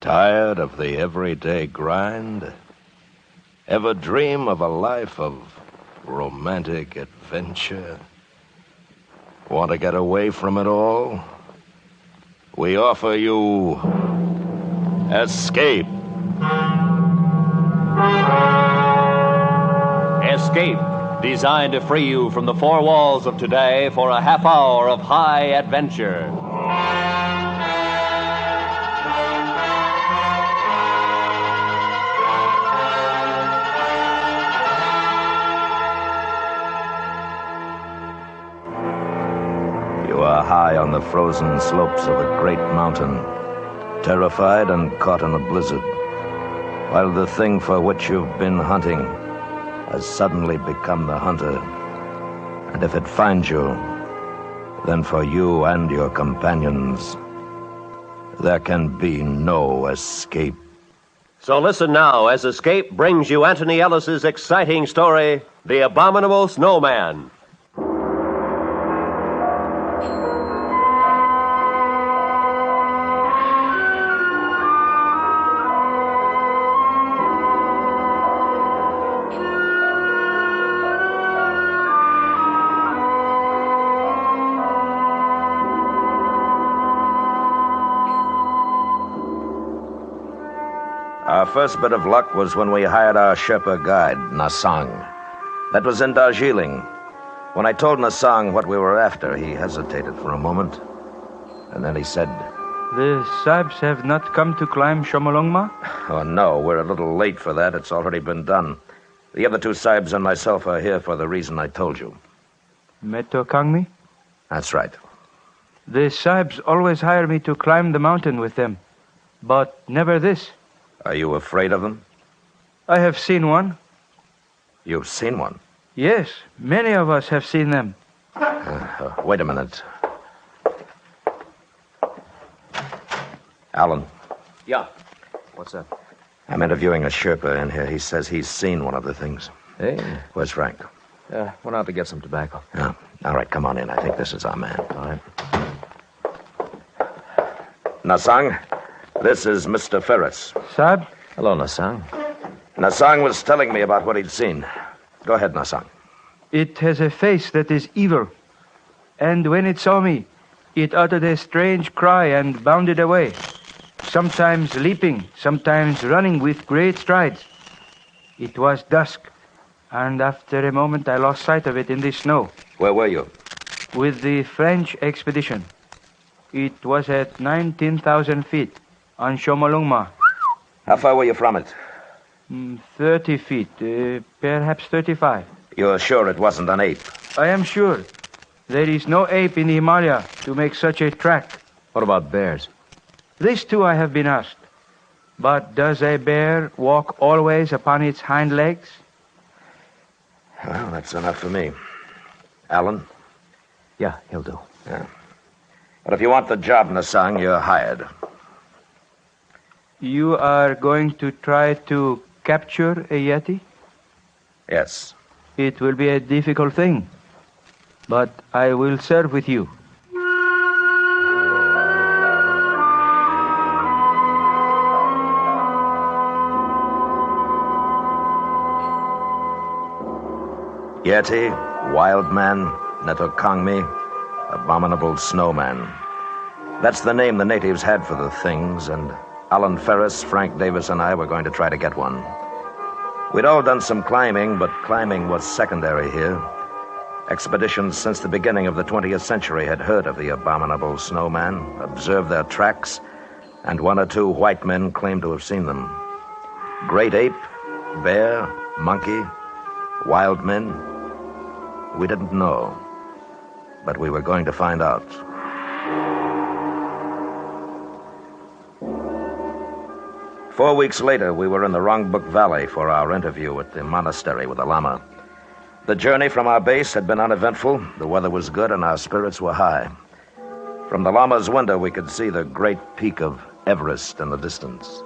Tired of the everyday grind? Ever dream of a life of romantic adventure? Want to get away from it all? We offer you Escape. Escape, designed to free you from the four walls of today for a half hour of high adventure. You are high on the frozen slopes of a great mountain, terrified and caught in a blizzard, while the thing for which you've been hunting has suddenly become the hunter. And if it finds you, then for you and your companions, there can be no escape. So listen now as Escape brings you Anthony Ellis's exciting story, The Abominable Snowman. Our first bit of luck was when we hired our Sherpa guide, Nasang. That was in Darjeeling. When I told Nasang what we were after, he hesitated for a moment. And then he said, "The Sahibs have not come to climb Shomolungma?" "Oh, no, we're a little late for that. It's already been done. The other two Sahibs and myself are here for the reason I told you." Meto Kangmi? That's right. The Sahibs always hire me to climb the mountain with them, but never this. Are you afraid of them? I have seen one. You've seen one? Yes, many of us have seen them. Wait a minute. Alan. Yeah. What's that? I'm interviewing a Sherpa in here. He says he's seen one of the things. Hey. Where's Frank? Went out to get some tobacco. Oh, all right, come on in. I think this is our man. All right. Nasang, this is Mr. Ferris. Sahib? Hello, Nasang. Nasang was telling me about what he'd seen. Go ahead, Nasang. It has a face that is evil. And when it saw me, it uttered a strange cry and bounded away. Sometimes leaping, sometimes running with great strides. It was dusk, and after a moment I lost sight of it in the snow. Where were you? With the French expedition. It was at 19,000 feet on Shomolungma. How far were you from it? 30 feet, perhaps 35. You're sure it wasn't an ape? I am sure. There is no ape in the Himalaya to make such a track. What about bears? This too I have been asked. But does a bear walk always upon its hind legs? Well, that's enough for me. Alan? Yeah, he'll do. Yeah. But if you want the job, Nasang, you're hired. You are going to try to capture a Yeti? Yes. It will be a difficult thing, but I will serve with you. Yeti, Wild Man, Netokangmi, Abominable Snowman. That's the name the natives had for the things, and Alan Ferris, Frank Davis, and I were going to try to get one. We'd all done some climbing, but climbing was secondary here. Expeditions since the beginning of the 20th century had heard of the Abominable Snowman, observed their tracks, and one or two white men claimed to have seen them. Great ape, bear, monkey, wild men, we didn't know, but we were going to find out. Four weeks later, we were in the Rongbuk Valley for our interview at the monastery with the Lama. The journey from our base had been uneventful, the weather was good, and our spirits were high. From the Lama's window, we could see the great peak of Everest in the distance.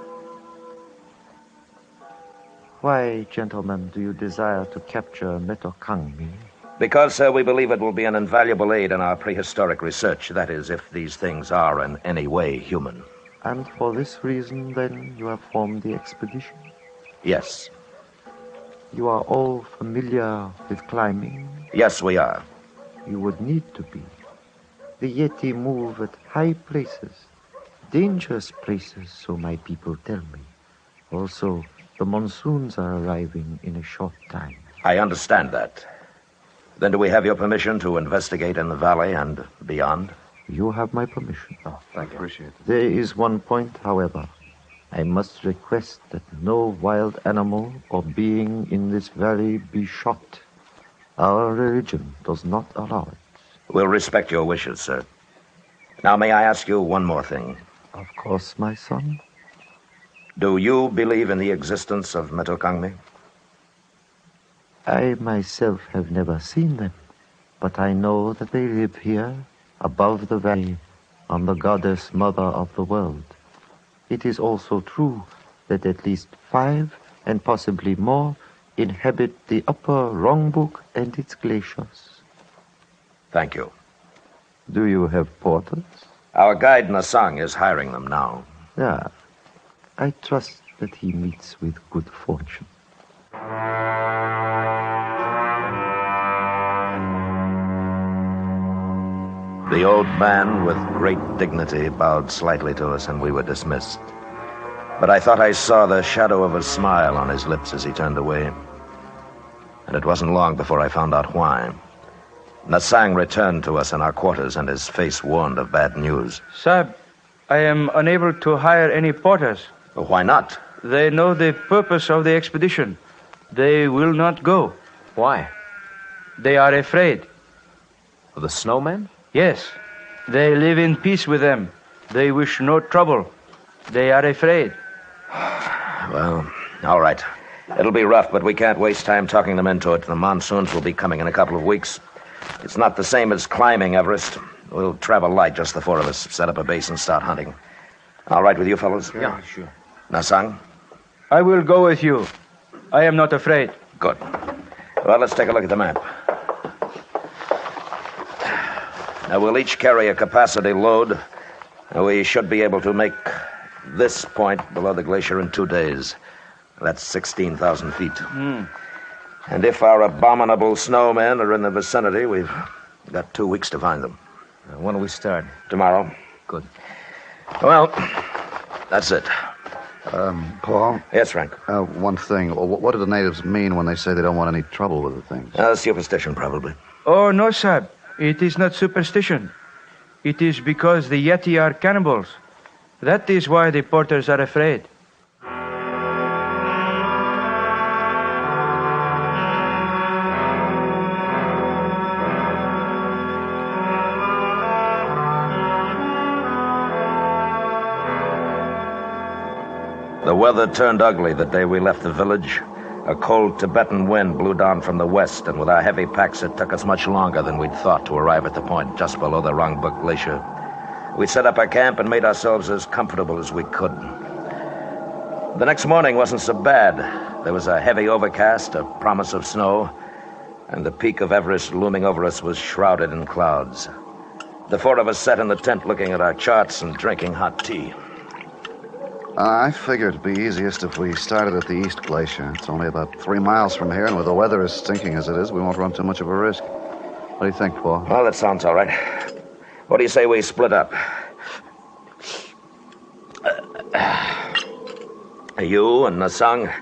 Why, gentlemen, do you desire to capture Meto Kangmi? Because, sir, we believe it will be an invaluable aid in our prehistoric research. That is, if these things are in any way human. And for this reason, then, you have formed the expedition? Yes. You are all familiar with climbing? Yes, we are. You would need to be. The Yeti move at high places, dangerous places, so my people tell me. Also, the monsoons are arriving in a short time. I understand that. Then do we have your permission to investigate in the valley and beyond? You have my permission. Oh, thank you. Appreciate it. There is one point, however. I must request that no wild animal or being in this valley be shot. Our religion does not allow it. We'll respect your wishes, sir. Now, may I ask you one more thing? Of course, my son. Do you believe in the existence of Metokangmi? I myself have never seen them, but I know that they live here, above the valley, on the goddess mother of the world. It is also true that at least 5, and possibly more, inhabit the upper Rongbuk and its glaciers. Thank you. Do you have porters? Our guide Nasang is hiring them now. Yeah. I trust that he meets with good fortune. The old man, with great dignity, bowed slightly to us, and we were dismissed. But I thought I saw the shadow of a smile on his lips as he turned away. And it wasn't long before I found out why. Nasang returned to us in our quarters, and his face warned of bad news. Sahib, I am unable to hire any porters. Well, why not? They know the purpose of the expedition. They will not go. Why? They are afraid. Of the snowman? Yes, they live in peace with them. They wish no trouble. They are afraid. Well, all right. It'll be rough, but we can't waste time talking them into it. The monsoons will be coming in a couple of weeks. It's not the same as climbing Everest. We'll travel light, just the 4 of us, set up a base and start hunting. All right with you fellows? Yeah, sure. Nasang? I will go with you. I am not afraid. Good. Well, let's take a look at the map. Now, we'll each carry a capacity load. We should be able to make this point below the glacier in 2 days. That's 16,000 feet. And if our abominable snowmen are in the vicinity, we've got 2 weeks to find them. When do we start? Tomorrow. Good. Well, that's it. Paul? Yes, Frank. One thing. What do the natives mean when they say they don't want any trouble with the things? Superstition, probably. Oh, no, Sahib. It is not superstition. It is because the Yeti are cannibals. That is why the porters are afraid. The weather turned ugly the day we left the village. A cold Tibetan wind blew down from the west, and with our heavy packs, it took us much longer than we'd thought to arrive at the point just below the Rongbuk Glacier. We set up our camp and made ourselves as comfortable as we could. The next morning wasn't so bad. There was a heavy overcast, a promise of snow, and the peak of Everest looming over us was shrouded in clouds. The 4 of us sat in the tent looking at our charts and drinking hot tea. I figured it'd be easiest if we started at the East Glacier. It's only about 3 miles from here, and with the weather as stinking as it is, we won't run too much of a risk. What do you think, Paul? Well, that sounds all right. What do you say we split up? You and Nasang,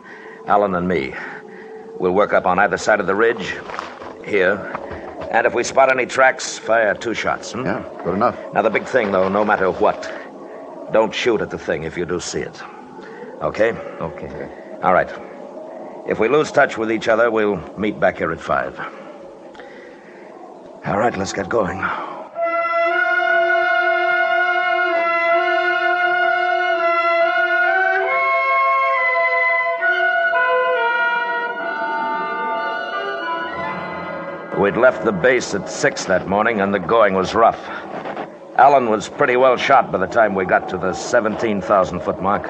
Alan and me. We'll work up on either side of the ridge, here. And if we spot any tracks, fire 2 shots. Yeah, good enough. Now, the big thing, though, no matter what, don't shoot at the thing if you do see it. Okay? Okay. All right. If we lose touch with each other, we'll meet back here at 5. All right, let's get going. We'd left the base at 6 that morning, and the going was rough. Alan was pretty well shot by the time we got to the 17,000-foot mark.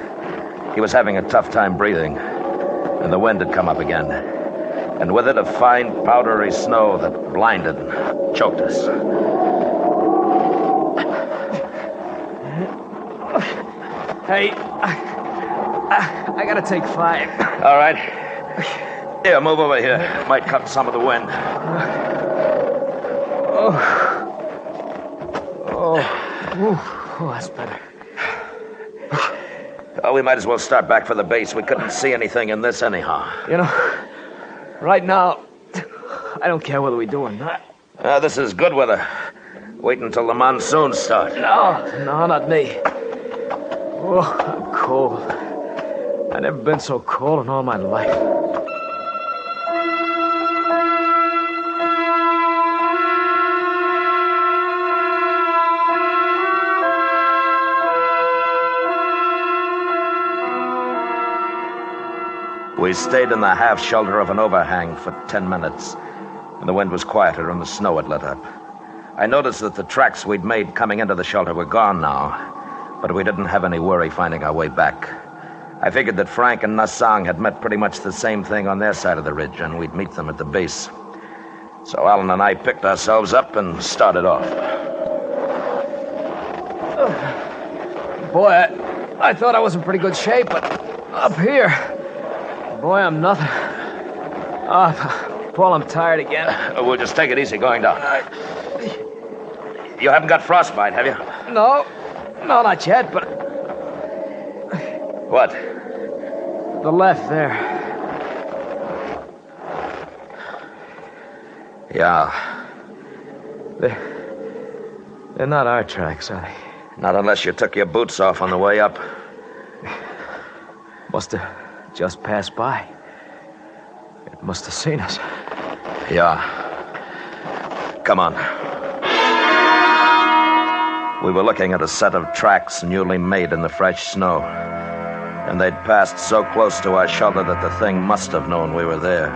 He was having a tough time breathing, and the wind had come up again. And with it, a fine, powdery snow that blinded and choked us. Hey, I gotta take 5. All right. Here, move over here. Might cut some of the wind. Oh, that's better. Oh, we might as well start back for the base. We couldn't see anything in this anyhow. You know, right now, I don't care whether we do or not. This is good weather. Wait until the monsoons start. No, not me. Oh, I'm cold. I've never been so cold in all my life. We stayed in the half shelter of an overhang for 10 minutes, and the wind was quieter and the snow had let up. I noticed that the tracks we'd made coming into the shelter were gone now, but we didn't have any worry finding our way back. I figured that Frank and Nassang had met pretty much the same thing on their side of the ridge, and we'd meet them at the base. So Alan and I picked ourselves up and started off. Boy, I thought I was in pretty good shape, but up here, boy, I'm nothing. Paul, I'm tired again. We'll just take it easy going down. You haven't got frostbite, have you? No, not yet, but What? the left there. Yeah, They're not our tracks, are they? not unless you took your boots off on the way up. Must have just passed by. It must have seen us. Yeah. Come on. We were looking at a set of tracks newly made in the fresh snow. And they'd passed so close to our shelter that the thing must have known we were there.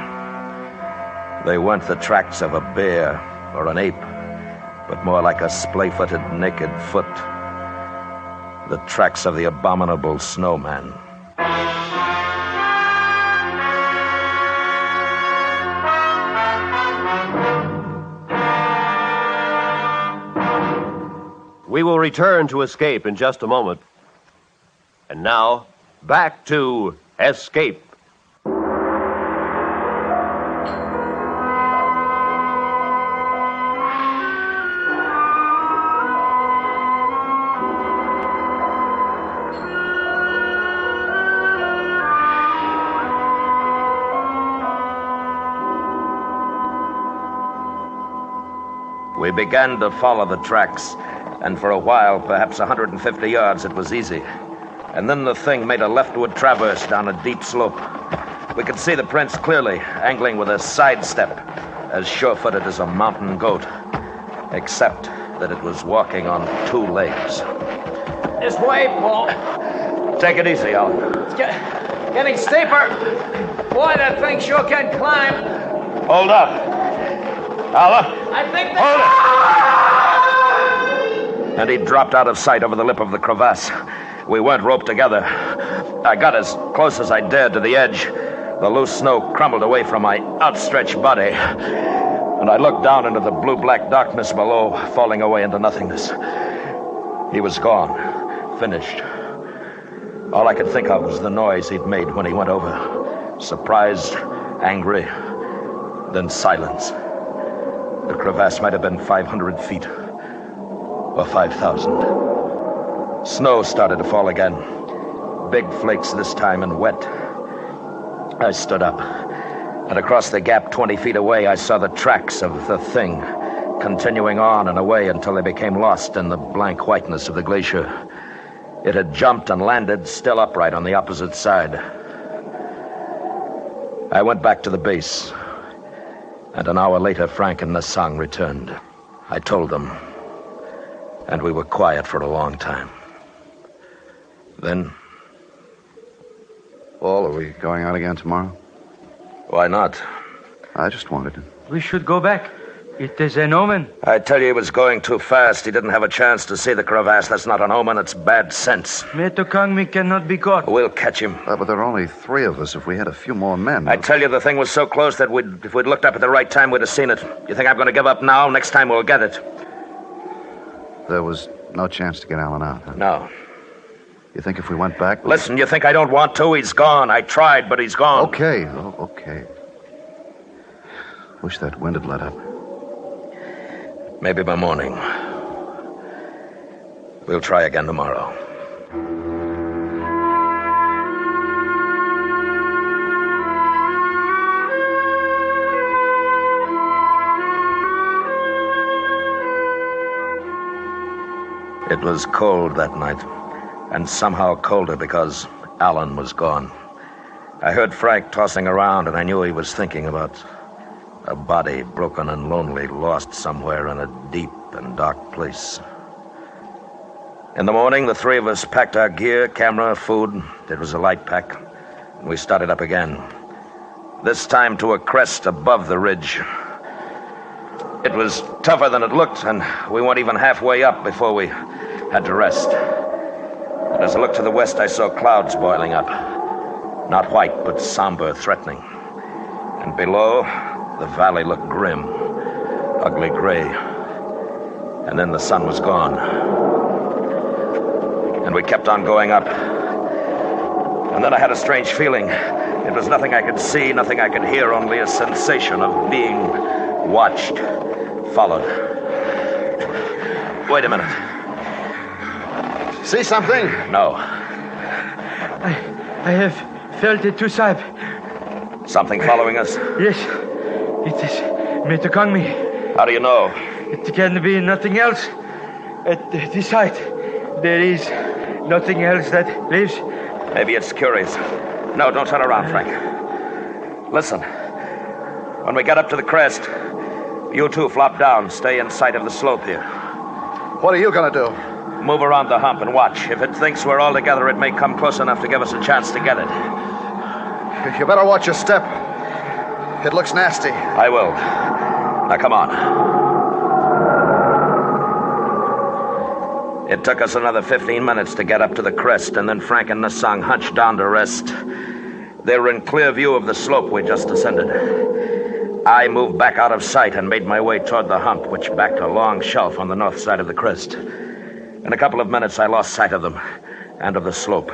They weren't the tracks of a bear or an ape, but more like a splay-footed naked foot. The tracks of the Abominable Snowman. We will return to Escape in just a moment. And now, back to Escape. We began to follow the tracks, and for a while, perhaps 150 yards, it was easy. And then the thing made a leftward traverse down a deep slope. We could see the prints clearly, angling with a sidestep, as sure-footed as a mountain goat, except that it was walking on 2 legs. This way, Paul. Take it easy, Alan. It's getting steeper. Boy, that thing sure can climb. Hold up. Alan. I think Hold it! And he dropped out of sight over the lip of the crevasse. We weren't roped together. I got as close as I dared to the edge. The loose snow crumbled away from my outstretched body. And I looked down into the blue-black darkness below, falling away into nothingness. He was gone. Finished. All I could think of was the noise he'd made when he went over. Surprised, angry, then silence. The crevasse might have been 500 feet. Or 5,000. Snow started to fall again. Big flakes this time and wet. I stood up. And across the gap 20 feet away, I saw the tracks of the thing, continuing on and away until they became lost in the blank whiteness of the glacier. It had jumped and landed still upright on the opposite side. I went back to the base. And an hour later, Frank and Nassang returned. I told them. And we were quiet for a long time. Then... Paul, are we going out again tomorrow? Why not? I just wanted to. We should go back. It is an omen. I tell you, he was going too fast. He didn't have a chance to see the crevasse. That's not an omen, it's bad sense. Metokangmi cannot be caught. We'll catch him. But there are only 3 of us. If we had a few more men... I tell you, the thing was so close that if we'd looked up at the right time, we'd have seen it. You think I'm going to give up now? Next time we'll get it. There was no chance to get Alan out, huh? No. You think if we went back... Listen, you think I don't want to? He's gone. I tried, but he's gone. Okay, okay. Wish that wind had let up. Maybe by morning. We'll try again tomorrow. It was cold that night, and somehow colder because Alan was gone. I heard Frank tossing around, and I knew he was thinking about a body broken and lonely, lost somewhere in a deep and dark place. In the morning, the three of us packed our gear, camera, food. It was a light pack, and we started up again. This time to a crest above the ridge. It was tougher than it looked, and we weren't even halfway up before we had to rest. And as I looked to the west, I saw clouds boiling up. Not white, but somber, threatening. And below, the valley looked grim, ugly gray. And then the sun was gone. And we kept on going up. And then I had a strange feeling. It was nothing I could see, nothing I could hear, only a sensation of being watched, followed. Wait a minute. See something? No. I have felt it too, Sahib. Something following us? Yes, it is Metokangmi. How do you know? It can be nothing else. At this height, there is nothing else that lives. Maybe it's curious. No, don't turn around, Frank. Listen. When we get up to the crest, you two flop down. Stay in sight of the slope here. What are you going to do? Move around the hump and watch. If it thinks we're all together, it may come close enough to give us a chance to get it. You better watch your step. It looks nasty. I will. Now, come on. It took us another 15 minutes to get up to the crest, and then Frank and Nasang hunched down to rest. They were in clear view of the slope we just ascended. I moved back out of sight and made my way toward the hump, which backed a long shelf on the north side of the crest. In a couple of minutes, I lost sight of them and of the slope.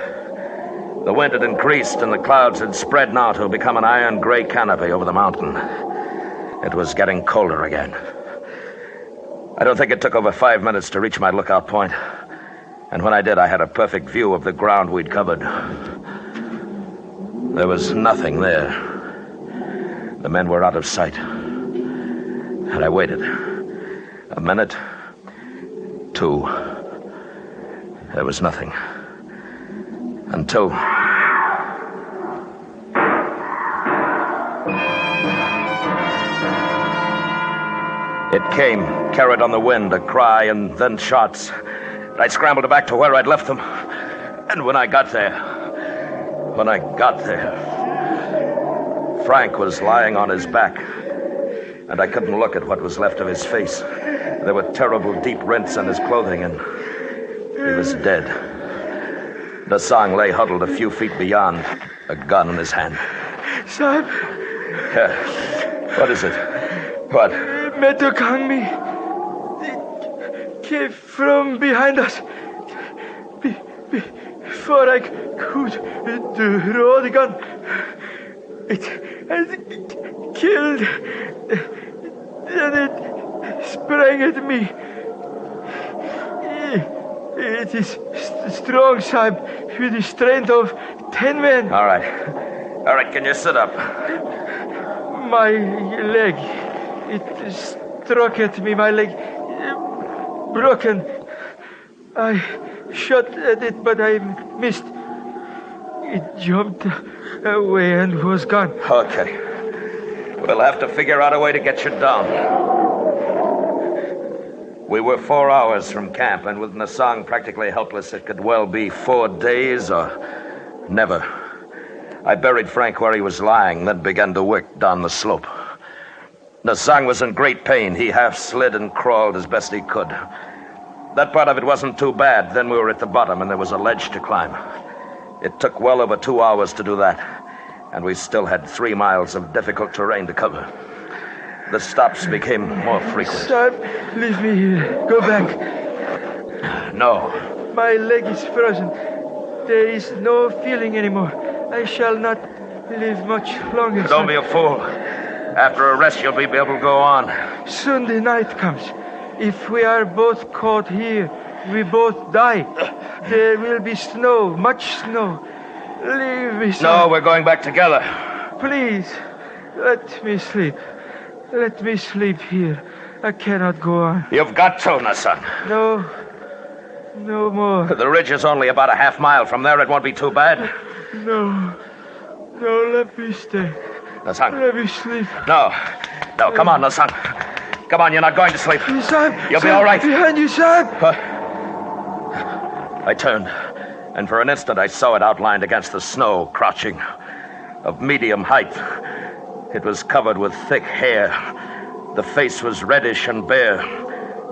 The wind had increased, and the clouds had spread now to become an iron gray canopy over the mountain. It was getting colder again. I don't think it took over 5 minutes to reach my lookout point, and when I did, I had a perfect view of the ground we'd covered. There was nothing there. The men were out of sight, and I waited. A minute, two. There was nothing. Until... It came, carried on the wind, a cry and then shots. I scrambled back to where I'd left them. And when I got there, Frank was lying on his back, and I couldn't look at what was left of his face. There were terrible deep rents in his clothing, and he was dead. Nasang lay huddled a few feet beyond, a gun in his hand. Sahib. Yeah. What is it? What? Metokangmi. It came from behind us. Before I could draw the gun, it killed. Then it sprang at me. It is strong, Sahib, with the strength of 10 men. All right, can you sit up? My leg, it struck at me, my leg broken. I shot at it, but I missed. It jumped away and was gone. Okay. We'll have to figure out a way to get you down. We were 4 hours from camp, and with Nasang practically helpless, it could well be 4 days or never. I buried Frank where he was lying, then began to work down the slope. Nasang was in great pain. He half slid and crawled as best he could. That part of it wasn't too bad. Then we were at the bottom, and there was a ledge to climb. It took well over 2 hours to do that, and we still had 3 miles of difficult terrain to cover. The stops became more frequent. Sahib, leave me here. Go back. No. My leg is frozen. There is no feeling anymore. I shall not live much longer. Don't be a fool. After a rest, you'll be able to go on. Soon the night comes. If we are both caught here, we both die. There will be snow, much snow. Leave me, son. No, we're going back together. Please, let me sleep. Let me sleep here. I cannot go on. You've got to, Nassan. No more. The ridge is only about a half mile. From there, it won't be too bad. No, let me stay. Nassan. Let me sleep. No, come on, Nassan. Come on, you're not going to sleep. Sahib, You'll be all right. Behind you, Sahib. I turned, and for an instant I saw it outlined against the snow, crouching, of medium height. It was covered with thick hair. The face was reddish and bare,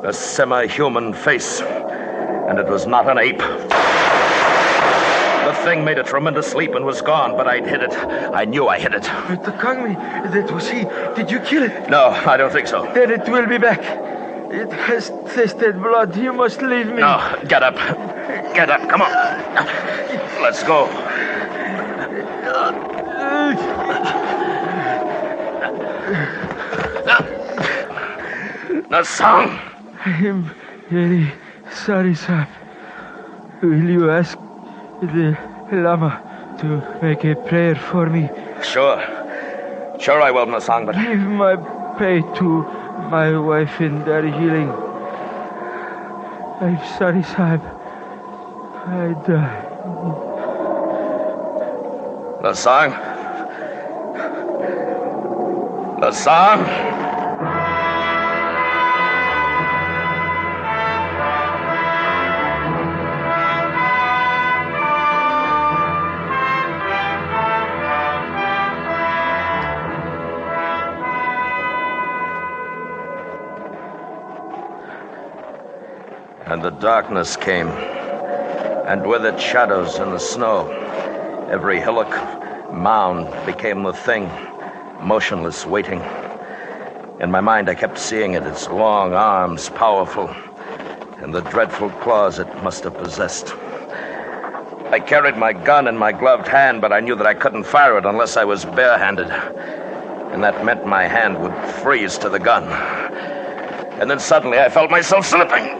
a semi-human face, and it was not an ape. The thing made a tremendous leap and was gone, but I'd hit it. I knew I hit it. Mr. Kangmi, that was he. Did you kill it? No, I don't think so. Then it will be back. It has tasted blood. You must leave me. No, get up. Get up, come on. Let's go. Nassan! I am very sorry, Sahib. Will you ask the Lama to make a prayer for me? Sure I will, Nassan, but... Give my pay to my wife in Darjeeling. I'm sorry, Sahib. I die. Nassan? And the darkness came, and with it shadows in the snow. Every hillock, mound became the thing, motionless, waiting. In my mind, I kept seeing it, its long arms, powerful, and the dreadful claws it must have possessed. I carried my gun in my gloved hand, but I knew that I couldn't fire it unless I was barehanded. And that meant my hand would freeze to the gun. And then suddenly I felt myself slipping.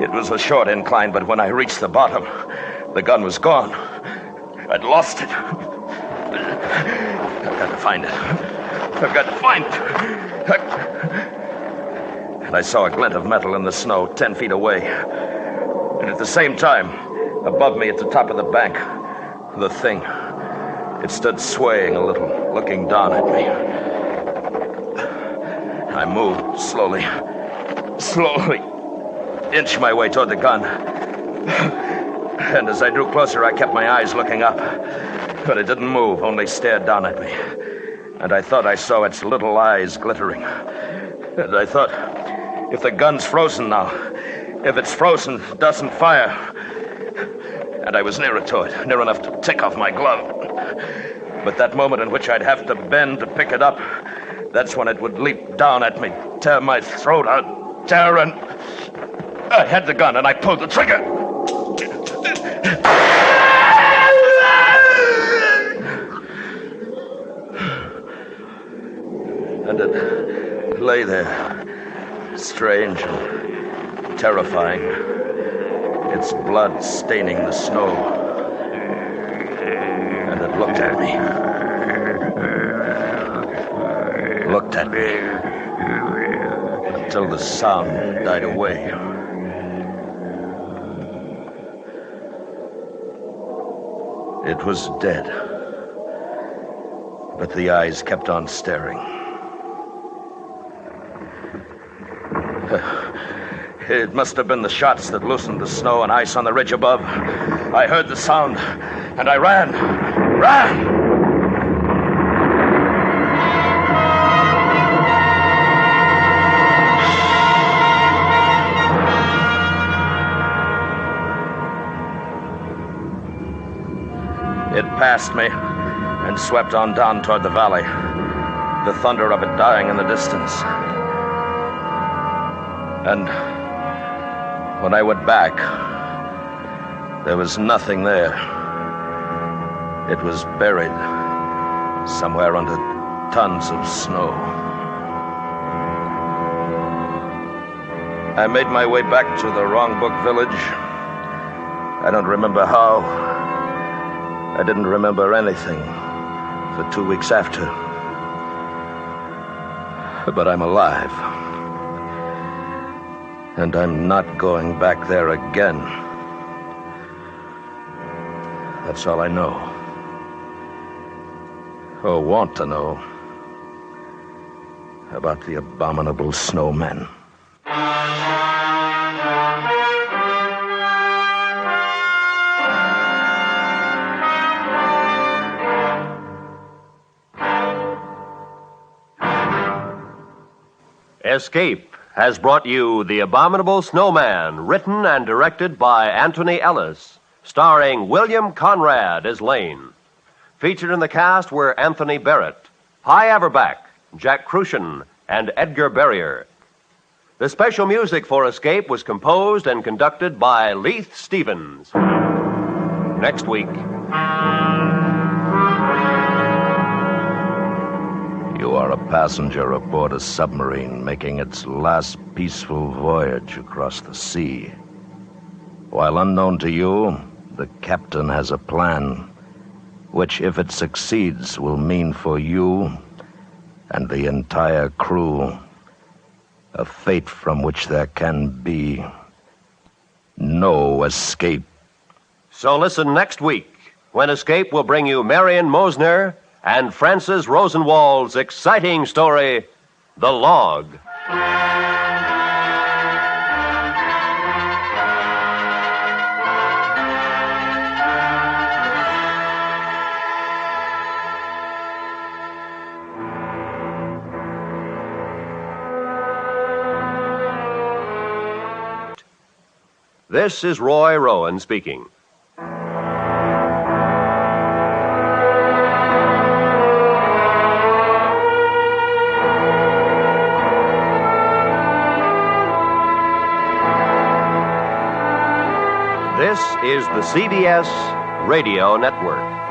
It was a short incline, but when I reached the bottom, the gun was gone. I'd lost it. I've got to find it. And I saw a glint of metal in the snow 10 feet away. And at the same time, above me at the top of the bank, the thing. It stood swaying a little, looking down at me. I moved slowly, inched my way toward the gun. And as I drew closer, I kept my eyes looking up. But it didn't move, only stared down at me. And I thought I saw its little eyes glittering. And I thought, if the gun's frozen now, if it's frozen, it doesn't fire. And I was nearer to it, near enough to take off my glove. But that moment in which I'd have to bend to pick it up, that's when it would leap down at me, tear my throat out, tear, and I had the gun and I pulled the trigger. And it lay there, strange and terrifying, its blood staining the snow. And it looked at me. Until the sound died away. It was dead. But the eyes kept on staring. It must have been the shots that loosened the snow and ice on the ridge above. I heard the sound, and I ran. It passed me and swept on down toward the valley, the thunder of it dying in the distance. And When I went back, there was nothing there. It was buried somewhere under tons of snow. I made my way back to the Wrong Book Village. I don't remember how. I didn't remember anything for 2 weeks after. But I'm alive. And I'm not going back there again. That's all I know. Or want to know about the Abominable Snowman. Escape has brought you The Abominable Snowman, written and directed by Anthony Ellis, starring William Conrad as Lane. Featured in the cast were Anthony Barrett, Hy Averback, Jack Crucian, and Edgar Barrier. The special music for Escape was composed and conducted by Leith Stevens. Next week. You are a passenger aboard a submarine making its last peaceful voyage across the sea. While unknown to you, the captain has a plan, which, if it succeeds, will mean for you and the entire crew a fate from which there can be no escape. So listen next week, when Escape will bring you Marion Mosner and Francis Rosenwald's exciting story, The Log. This is Roy Rowan speaking. This is the CBS Radio Network.